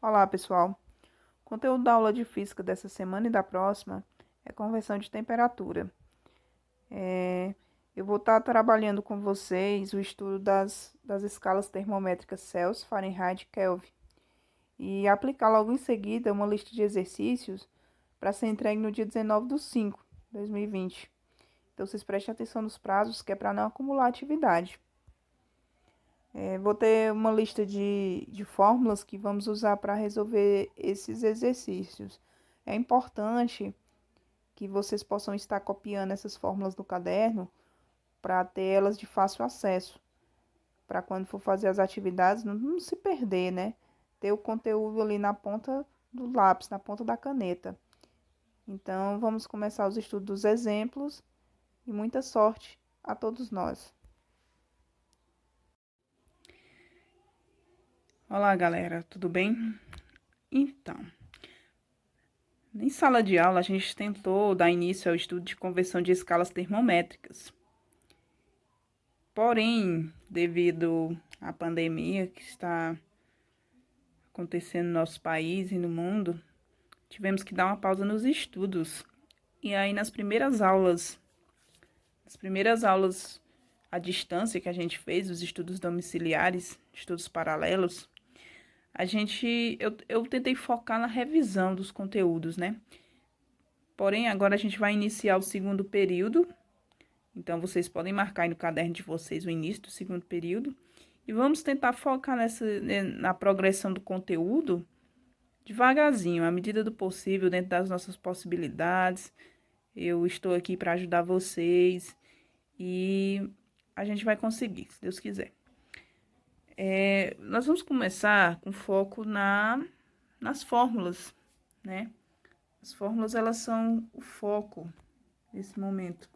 Olá, pessoal. O conteúdo da aula de física dessa semana e da próxima é conversão de temperatura. Eu vou estar trabalhando com vocês o estudo das escalas termométricas Celsius, Fahrenheit e Kelvin e aplicar logo em seguida uma lista de exercícios para ser entregue no dia 19/5/2020. Então, vocês prestem atenção nos prazos, que é para não acumular atividade. Vou ter uma lista de fórmulas que vamos usar para resolver esses exercícios. É importante que vocês possam estar copiando essas fórmulas do caderno para ter elas de fácil acesso, para quando for fazer as atividades não se perder, né? Ter o conteúdo ali na ponta do lápis, na ponta da caneta. Então, vamos começar os estudos dos exemplos e muita sorte a todos nós. Olá, galera, tudo bem? Então, em sala de aula, a gente tentou dar início ao estudo de conversão de escalas termométricas. Porém, devido à pandemia que está acontecendo no nosso país e no mundo, tivemos que dar uma pausa nos estudos. E aí, nas primeiras aulas à distância que a gente fez, os estudos domiciliares, estudos paralelos, eu tentei focar na revisão dos conteúdos, né? Porém, agora a gente vai iniciar o segundo período. Então, vocês podem marcar aí no caderno de vocês o início do segundo período. E vamos tentar focar na progressão do conteúdo devagarzinho, à medida do possível, dentro das nossas possibilidades. Eu estou aqui para ajudar vocês e a gente vai conseguir, se Deus quiser. Nós vamos começar com foco nas fórmulas, né? As fórmulas, elas são o foco nesse momento.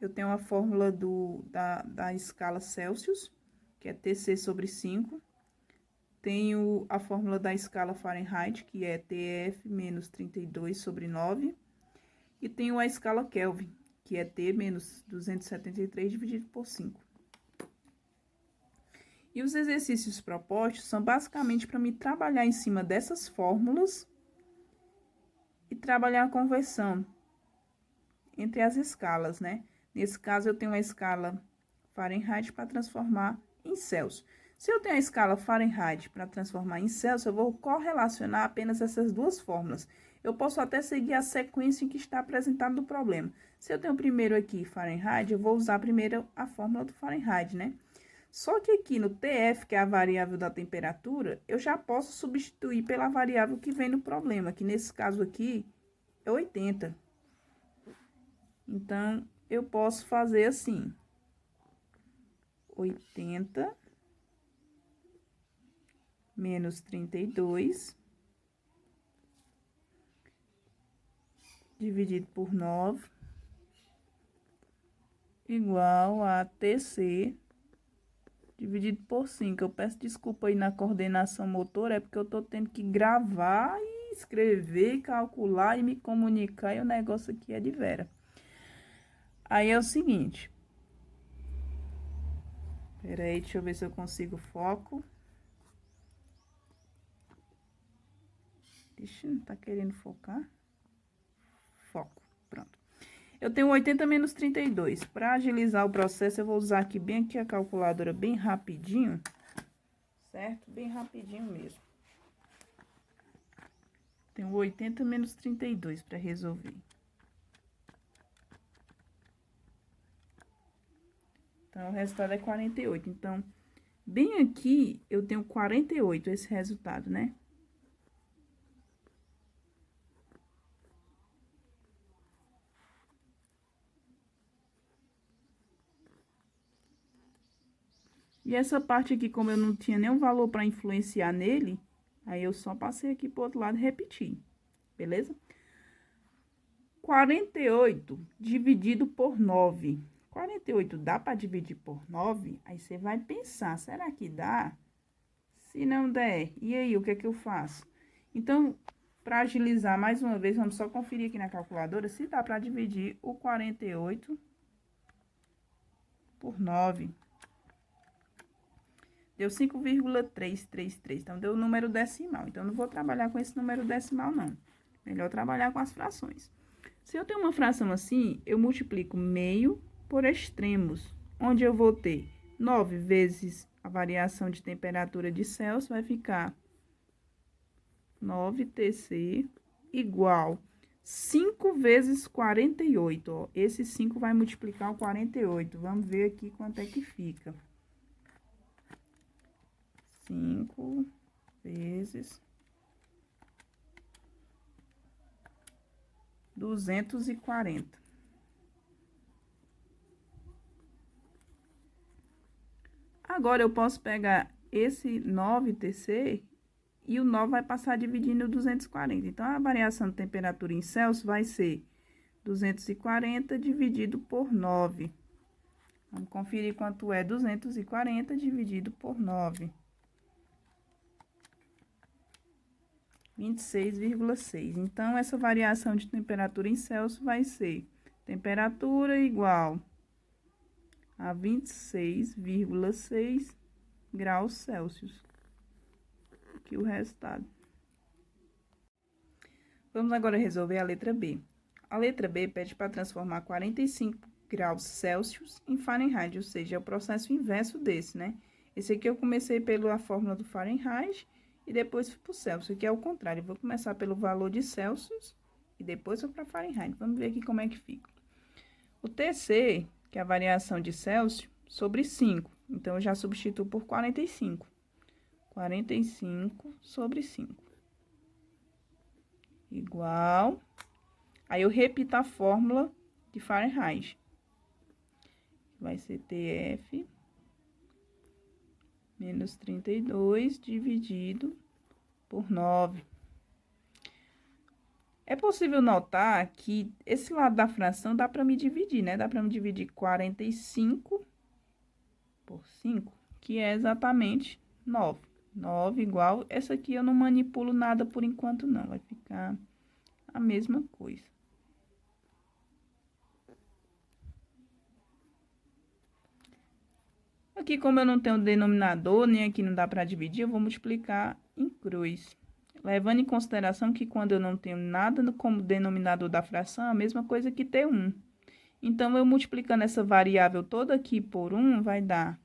Eu tenho a fórmula da escala Celsius, que é Tc/5. Tenho a fórmula da escala Fahrenheit, que é Tf menos 32/9. E tenho a escala Kelvin, que é T menos 273 dividido por 5. E os exercícios propostos são basicamente para me trabalhar em cima dessas fórmulas e trabalhar a conversão entre as escalas, né? Nesse caso, eu tenho a escala Fahrenheit para transformar em Celsius. Se eu tenho a escala Fahrenheit para transformar em Celsius, eu vou correlacionar apenas essas duas fórmulas. Eu posso até seguir a sequência em que está apresentado no problema. Se eu tenho primeiro aqui Fahrenheit, eu vou usar primeiro a fórmula do Fahrenheit, né? Só que aqui no TF, que é a variável da temperatura, eu já posso substituir pela variável que vem no problema, que nesse caso aqui é 80. Então, eu posso fazer assim, 80 menos 32 dividido por 9 igual a TC dividido por 5. Eu peço desculpa aí na coordenação motora, é porque eu tô tendo que gravar e escrever, calcular e me comunicar, e o negócio aqui é de vera. Aí é o seguinte. Peraí, deixa eu ver se eu consigo foco. Ixi, não tá querendo focar? Foco, pronto. Eu tenho 80 menos 32. Para agilizar o processo, eu vou usar aqui bem aqui a calculadora bem rapidinho, certo? Bem rapidinho mesmo. Tenho 80 menos 32 para resolver. Então, o resultado é 48. Então, bem aqui, eu tenho 48, esse resultado, né? E essa parte aqui, como eu não tinha nenhum valor para influenciar nele, aí eu só passei aqui pro outro lado e repeti, beleza? 48 dividido por 9. 48 dá para dividir por 9? Aí você vai pensar, será que dá? Se não der, e aí, o que é que eu faço? Então, para agilizar mais uma vez, vamos só conferir aqui na calculadora se dá para dividir o 48 por 9. Deu 5,333. Então, deu o número decimal. Então, não vou trabalhar com esse número decimal, não. Melhor trabalhar com as frações. Se eu tenho uma fração assim, eu multiplico meio por extremos, onde eu vou ter 9 vezes a variação de temperatura de Celsius, vai ficar 9TC igual 5 vezes 48, ó. Esse 5 vai multiplicar o 48. Vamos ver aqui quanto é que fica. 5 vezes 240. Agora, eu posso pegar esse 9TC e o 9 vai passar dividindo o 240. Então, a variação de temperatura em Celsius vai ser 240 dividido por 9. Vamos conferir quanto é 240 dividido por 9. 26,6. Então, essa variação de temperatura em Celsius vai ser temperatura igual a 26,6 graus Celsius. Aqui o resultado. Vamos agora resolver a letra B. A letra B pede para transformar 45 graus Celsius em Fahrenheit, ou seja, é o processo inverso desse, né? Esse aqui eu comecei pela fórmula do Fahrenheit e depois fui para o Celsius, que é o contrário. Eu vou começar pelo valor de Celsius e depois vou para Fahrenheit. Vamos ver aqui como é que fica. O TC, que é a variação de Celsius, sobre 5. Então, eu já substituo por 45. 45 sobre 5. Igual. Aí, eu repito a fórmula de Fahrenheit. Vai ser TF menos 32 dividido por 9. É possível notar que esse lado da fração dá para me dividir, né? Dá para me dividir 45 por 5, que é exatamente 9. 9 igual, essa aqui eu não manipulo nada por enquanto não, vai ficar a mesma coisa. Aqui, como eu não tenho denominador, nem aqui não dá para dividir, eu vou multiplicar em cruz. Levando em consideração que quando eu não tenho nada como denominador da fração, é a mesma coisa que ter 1. Então, eu multiplicando essa variável toda aqui por 1, vai dar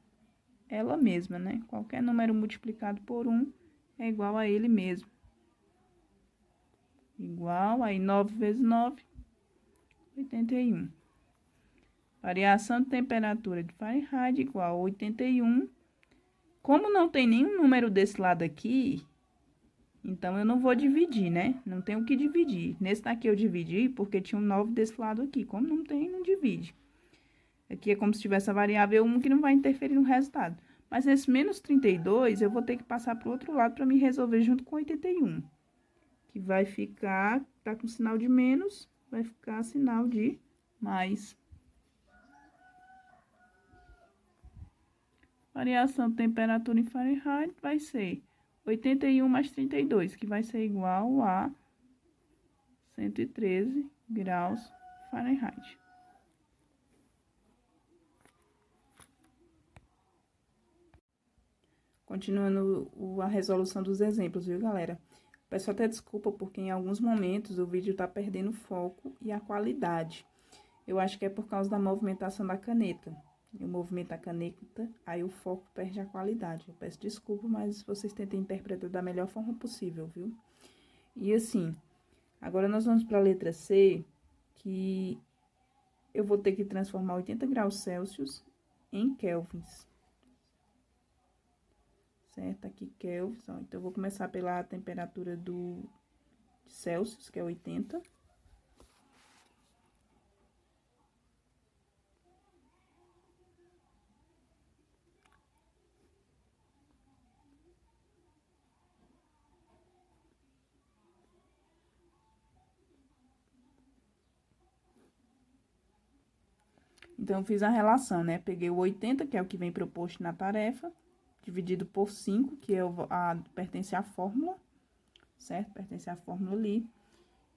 ela mesma, né? Qualquer número multiplicado por 1 é igual a ele mesmo. Igual, aí 9 vezes 9, 81. Variação de temperatura de Fahrenheit igual a 81. Como não tem nenhum número desse lado aqui, então eu não vou dividir, né? Não tenho o que dividir. Nesse daqui eu dividi porque tinha um 9 desse lado aqui. Como não tem, não divide. Aqui é como se tivesse a variável 1 que não vai interferir no resultado. Mas nesse menos 32, eu vou ter que passar para o outro lado para me resolver junto com 81. Que vai ficar, tá com sinal de menos, vai ficar sinal de mais. Variação de temperatura em Fahrenheit vai ser 81 mais 32, que vai ser igual a 113 graus Fahrenheit. Continuando a resolução dos exemplos, viu, galera? Peço até desculpa porque em alguns momentos o vídeo tá perdendo foco e a qualidade. Eu acho que é por causa da movimentação da caneta. Eu movimento a caneta, aí o foco perde a qualidade. Eu peço desculpa, mas vocês tentem interpretar da melhor forma possível, viu? E assim, agora nós vamos para a letra C, que eu vou ter que transformar 80 graus Celsius em kelvins. Certo? Aqui kelvins, ó. Então, eu vou começar pela temperatura de Celsius, que é 80. Então, eu fiz a relação, né? Peguei o 80, que é o que vem proposto na tarefa, dividido por 5, que é pertence à fórmula, certo? Pertence à fórmula ali.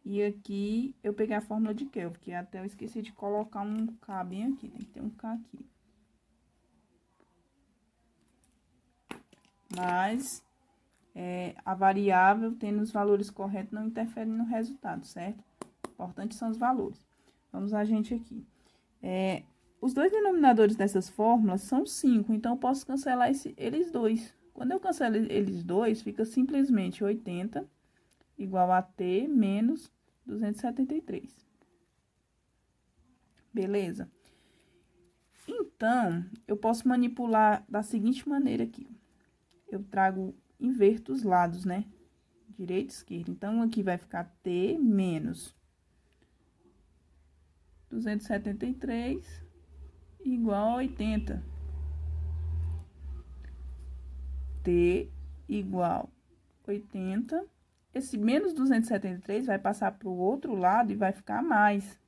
E aqui, eu peguei a fórmula de Kelvin, que até eu esqueci de colocar um K bem aqui, tem que ter um K aqui. mas a variável tendo os valores corretos não interfere no resultado, certo? Importante são os valores. Vamos a gente aqui. Os dois denominadores dessas fórmulas são 5, então eu posso cancelar eles dois. Quando eu cancelo eles dois, fica simplesmente 80 igual a t menos 273. Beleza? Então, eu posso manipular da seguinte maneira aqui. Eu inverto os lados, né? Direita e esquerda. Então, aqui vai ficar t menos 273 igual a 80. T igual a 80. Esse menos 273 vai passar para o outro lado e vai ficar mais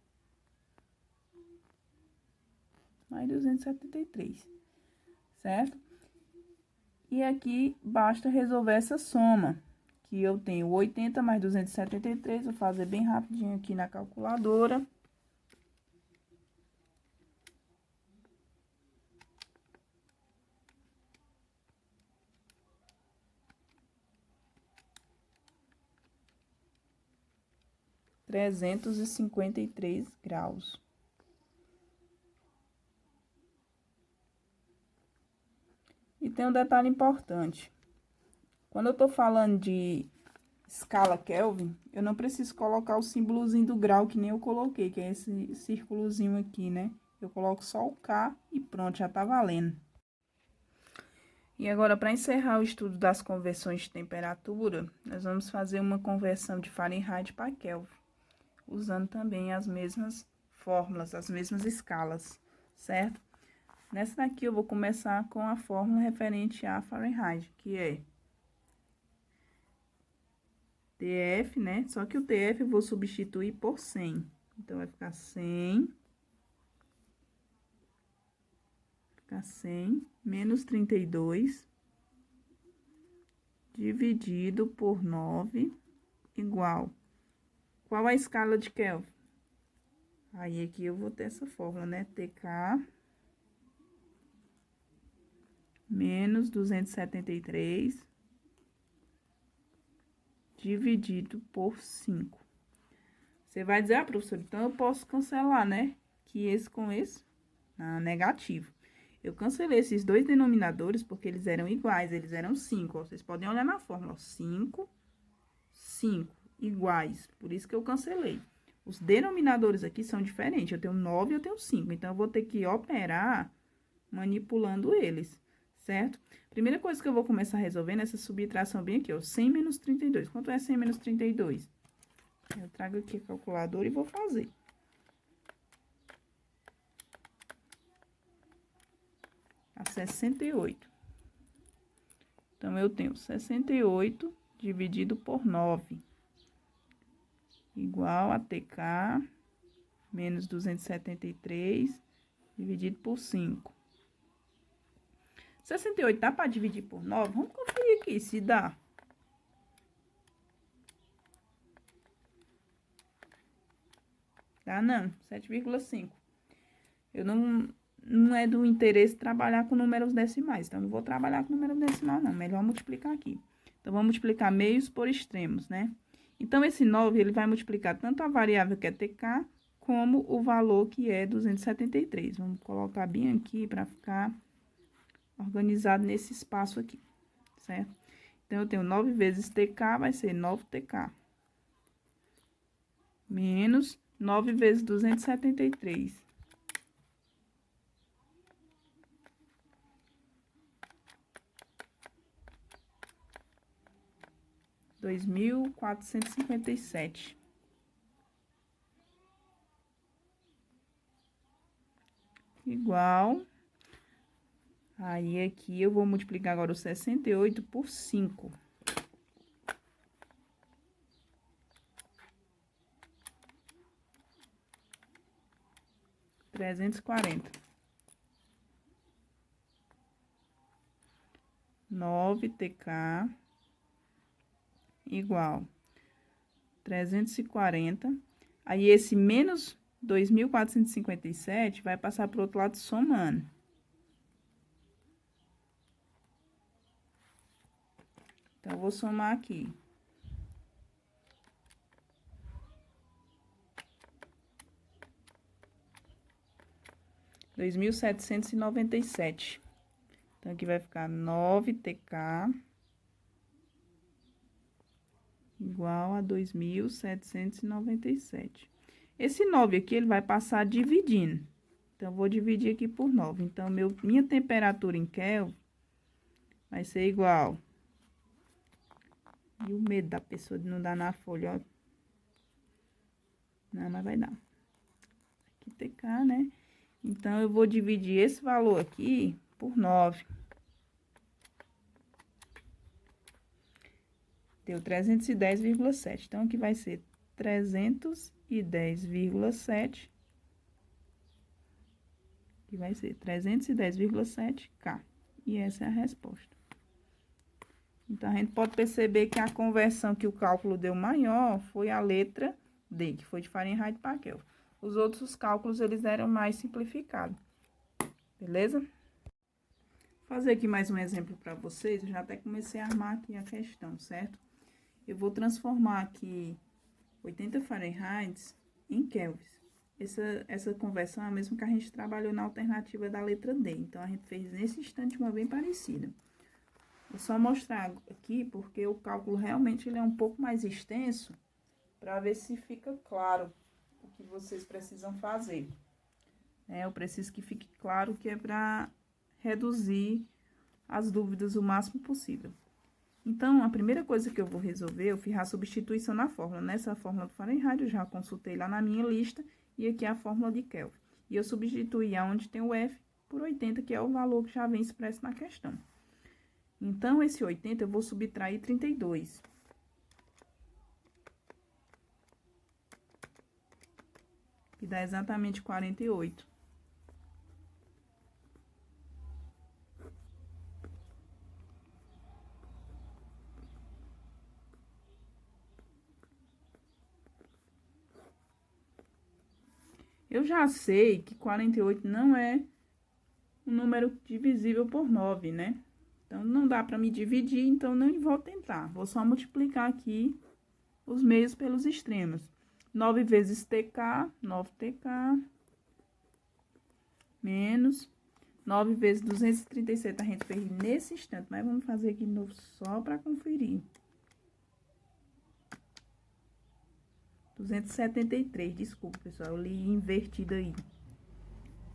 273, certo? E aqui basta resolver essa soma, que eu tenho 80 mais 273, vou fazer bem rapidinho aqui na calculadora. graus. E tem um detalhe importante. Quando eu tô falando de escala Kelvin, eu não preciso colocar o símbolozinho do grau, que nem eu coloquei, que é esse círculozinho aqui, né? Eu coloco só o K e pronto, já tá valendo. E agora, para encerrar o estudo das conversões de temperatura, nós vamos fazer uma conversão de Fahrenheit para Kelvin, usando também as mesmas fórmulas, as mesmas escalas, certo? Nessa daqui eu vou começar com a fórmula referente a Fahrenheit, que é TF, né? Só que o TF eu vou substituir por 100. Então, vai ficar 100 menos 32 dividido por 9 igual. Qual a escala de Kelvin? Aí, aqui eu vou ter essa fórmula, né? TK menos 273 dividido por 5. Você vai dizer, ah, professor, então eu posso cancelar, né? Que esse com esse? Ah, negativo. Eu cancelei esses dois denominadores porque eles eram iguais, eles eram 5. Vocês podem olhar na fórmula, 5, 5, iguais. Por isso que eu cancelei. Os denominadores aqui são diferentes. Eu tenho 9 e eu tenho 5. Então, eu vou ter que operar manipulando eles, certo? Primeira coisa que eu vou começar a resolver nessa subtração bem aqui, ó. 100 menos 32. Quanto é 100 menos 32? Eu trago aqui a calculadora e vou fazer. A 68. Então, eu tenho 68 dividido por 9. Igual a TK menos 273 dividido por 5. 68 dá para dividir por 9? Vamos conferir aqui se dá. Dá não, 7,5. Eu não é do interesse trabalhar com números decimais, então não vou trabalhar com número decimal não, melhor multiplicar aqui. Então, vamos multiplicar meios por extremos, né? Então, esse 9, ele vai multiplicar tanto a variável que é TK, como o valor que é 273. Vamos colocar bem aqui para ficar organizado nesse espaço aqui, certo? Então, eu tenho 9 vezes TK, vai ser 9TK. Menos 9 vezes 273. R$ 2.457. Igual. Aí, aqui, eu vou multiplicar agora o 68 por 5. 340. 9TK igual 340. Aí, esse menos 2.457 vai passar para o outro lado somando. Então, eu vou somar aqui. 2.797. Então, aqui vai ficar 9TK igual a 2.797. Esse 9 aqui, ele vai passar dividindo. Então, eu vou dividir aqui por 9. Então, minha temperatura em Kelvin vai ser igual. E o medo da pessoa de não dar na folha, ó. Não, mas vai dar. Aqui TK, né? Então, eu vou dividir esse valor aqui por 9. Deu 310,7. Então, aqui vai ser 310,7. Aqui vai ser 310,7K. E essa é a resposta. Então, a gente pode perceber que a conversão que o cálculo deu maior foi a letra D, que foi de Fahrenheit para Kelvin. Os outros cálculos, eles eram mais simplificados. Beleza? Vou fazer aqui mais um exemplo para vocês. Eu já até comecei a armar aqui a questão, certo? Eu vou transformar aqui 80 Fahrenheit em Kelvin. Essa conversão é a mesma que a gente trabalhou na alternativa da letra D. Então, a gente fez nesse instante uma bem parecida. Vou só mostrar aqui, porque o cálculo realmente ele é um pouco mais extenso, para ver se fica claro o que vocês precisam fazer. Eu preciso que fique claro que é para reduzir as dúvidas o máximo possível. Então, a primeira coisa que eu vou resolver, eu fiz a substituição na fórmula. Nessa fórmula do Fahrenheit, eu já consultei lá na minha lista, e aqui é a fórmula de Kelvin. E eu substituí aonde tem o F por 80, que é o valor que já vem expresso na questão. Então, esse 80 eu vou subtrair 32. Que dá exatamente 48. Eu já sei que 48 não é um número divisível por 9, né? Então, não dá para me dividir, então não vou tentar. Vou só multiplicar aqui os meios pelos extremos. 9 vezes TK, 9TK, menos 9 vezes 237, a gente fez nesse instante, mas vamos fazer aqui de novo só para conferir. 273, desculpa, pessoal, eu li invertido aí.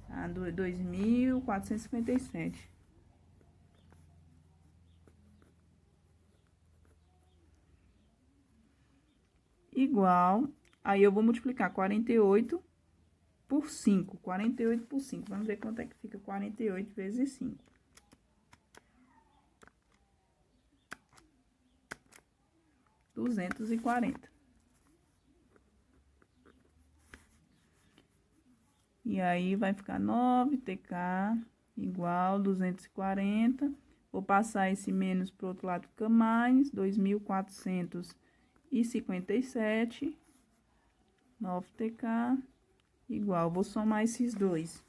Tá? 2.457. Igual, aí eu vou multiplicar 48 por 5. 48 por 5. Vamos ver quanto é que fica 48 vezes 5. 240. E aí, vai ficar 9TK igual 240. Vou passar esse menos pro outro lado, fica mais 2.457. 9TK igual, vou somar esses dois.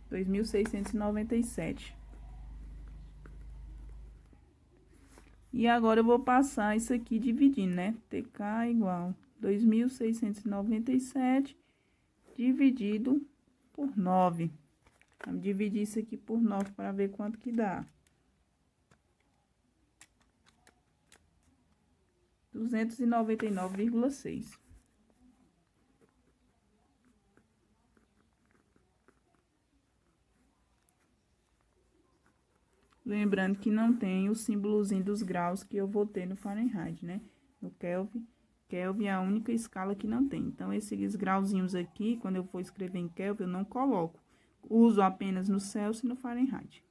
Dois mil seiscentos e noventa e sete. E agora, eu vou passar isso aqui dividindo, né? TK igual 2.697 dividido por 9. Vamos dividir isso aqui por 9 para ver quanto que dá. 299,6. Lembrando que não tem o símbolozinho dos graus que eu vou ter no Fahrenheit, né? No Kelvin é a única escala que não tem. Então, esses grauzinhos aqui, quando eu for escrever em Kelvin, eu não coloco. Uso apenas no Celsius e no Fahrenheit.